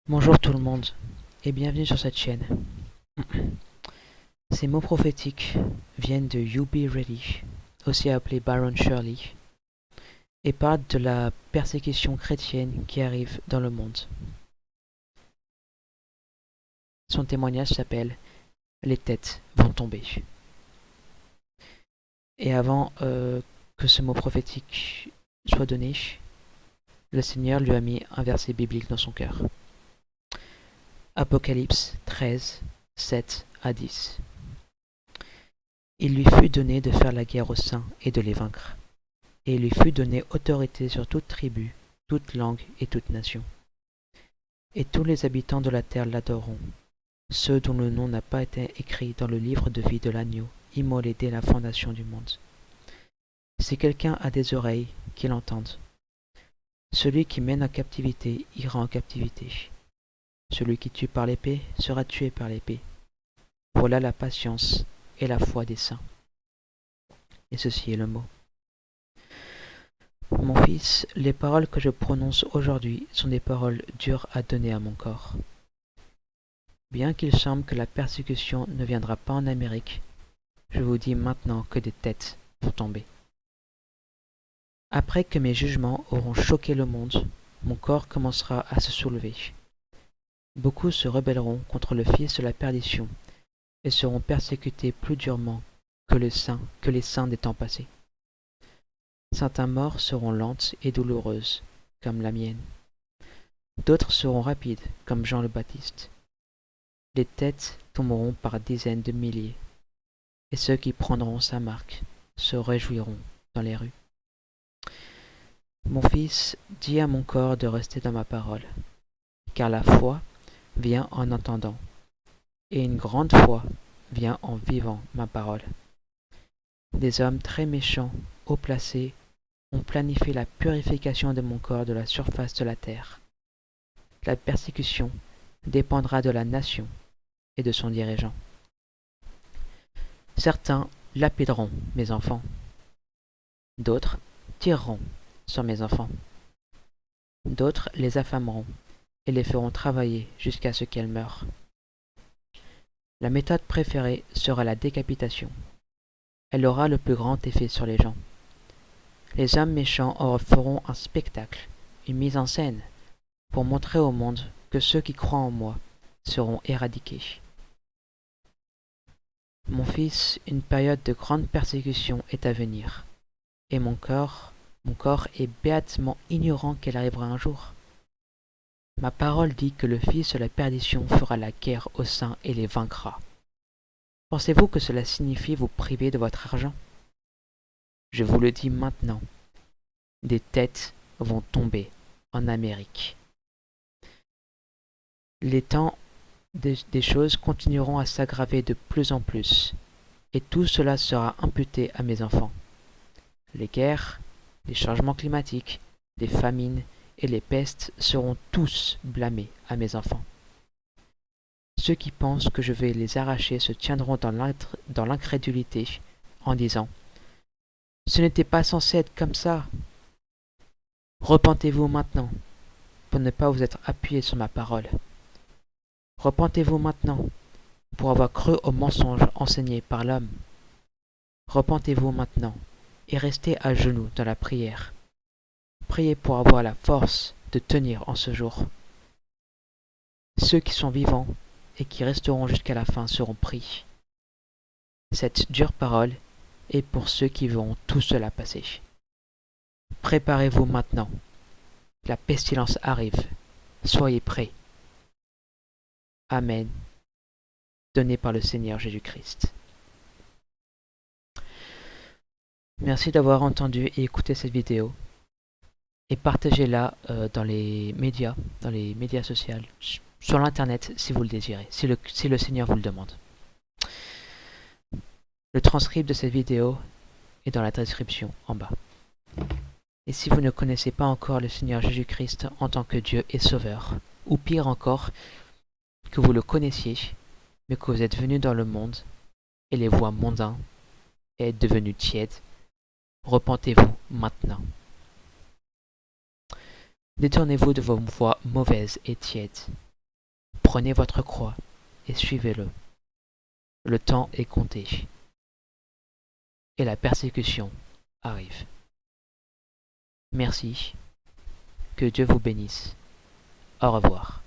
Bonjour tout le monde et bienvenue sur cette chaîne. Ces mots prophétiques viennent de You Be Ready, aussi appelé Baron Shirley, et parlent de la persécution chrétienne qui arrive dans le monde. Son témoignage s'appelle Les têtes vont tomber. Et avant que ce mot prophétique soit donné, le Seigneur lui a mis un verset biblique dans son cœur. Apocalypse 13, 7 à 10. Il lui fut donné de faire la guerre aux saints et de les vaincre. Et il lui fut donné autorité sur toute tribu, toute langue et toute nation. Et tous les habitants de la terre l'adoreront, ceux dont le nom n'a pas été écrit dans le livre de vie de l'agneau, immolé dès la fondation du monde. Si quelqu'un a des oreilles, qu'il entende. Celui qui mène en captivité ira en captivité. Celui qui tue par l'épée sera tué par l'épée. Voilà la patience et la foi des saints. Et ceci est le mot. Mon fils, les paroles que je prononce aujourd'hui sont des paroles dures à donner à mon corps. Bien qu'il semble que la persécution ne viendra pas en Amérique, je vous dis maintenant que des têtes vont tomber. Après que mes jugements auront choqué le monde, mon corps commencera à se soulever. Beaucoup se rebelleront contre le Fils de la perdition et seront persécutés plus durement que les saints des temps passés. Certains morts seront lentes et douloureuses, comme la mienne. D'autres seront rapides, comme Jean le Baptiste. Les têtes tomberont par dizaines de milliers, et ceux qui prendront sa marque se réjouiront dans les rues. Mon fils, dis à mon corps de rester dans ma parole, car la foi vient en entendant, et une grande foi vient en vivant ma parole. Des hommes très méchants, haut placés, ont planifié la purification de mon corps de la surface de la terre. La persécution dépendra de la nation et de son dirigeant. Certains lapideront mes enfants, d'autres tireront sur mes enfants, d'autres les affameront et les feront travailler jusqu'à ce qu'elles meurent. La méthode préférée sera la décapitation. Elle aura le plus grand effet sur les gens. Les hommes méchants en feront un spectacle, une mise en scène, pour montrer au monde que ceux qui croient en moi seront éradiqués. Mon fils, une période de grande persécution est à venir, et mon corps est béatement ignorant qu'elle arrivera un jour. Ma parole dit que le Fils de la perdition fera la guerre aux saints et les vaincra. Pensez-vous que cela signifie vous priver de votre argent? Je vous le dis maintenant, des têtes vont tomber en Amérique. Les temps des choses continueront à s'aggraver de plus en plus, et tout cela sera imputé à mes enfants. Les guerres, les changements climatiques, les famines et les pestes seront tous blâmés à mes enfants. Ceux qui pensent que je vais les arracher se tiendront dans l'incrédulité en disant « Ce n'était pas censé être comme ça !» Repentez-vous maintenant pour ne pas vous être appuyé sur ma parole. Repentez-vous maintenant pour avoir cru aux mensonges enseignés par l'homme. Repentez-vous maintenant et restez à genoux dans la prière. Priez pour avoir la force de tenir en ce jour. Ceux qui sont vivants et qui resteront jusqu'à la fin seront pris. Cette dure parole est pour ceux qui verront tout cela passer. Préparez-vous maintenant. La pestilence arrive. Soyez prêts. Amen. Donné par le Seigneur Jésus-Christ. Merci d'avoir entendu et écouté cette vidéo. Et partagez-la dans les médias sociaux, sur l'internet si vous le désirez, si le Seigneur vous le demande. Le transcript de cette vidéo est dans la description en bas. Et si vous ne connaissez pas encore le Seigneur Jésus-Christ en tant que Dieu et Sauveur, ou pire encore, que vous le connaissiez, mais que vous êtes venu dans le monde, et les voies mondains, et êtes devenu tiède, repentez-vous maintenant. Détournez-vous de vos voies mauvaises et tièdes, Prenez votre croix et suivez-le. Le temps est compté. Et la persécution arrive. Merci. Que Dieu vous bénisse. Au revoir.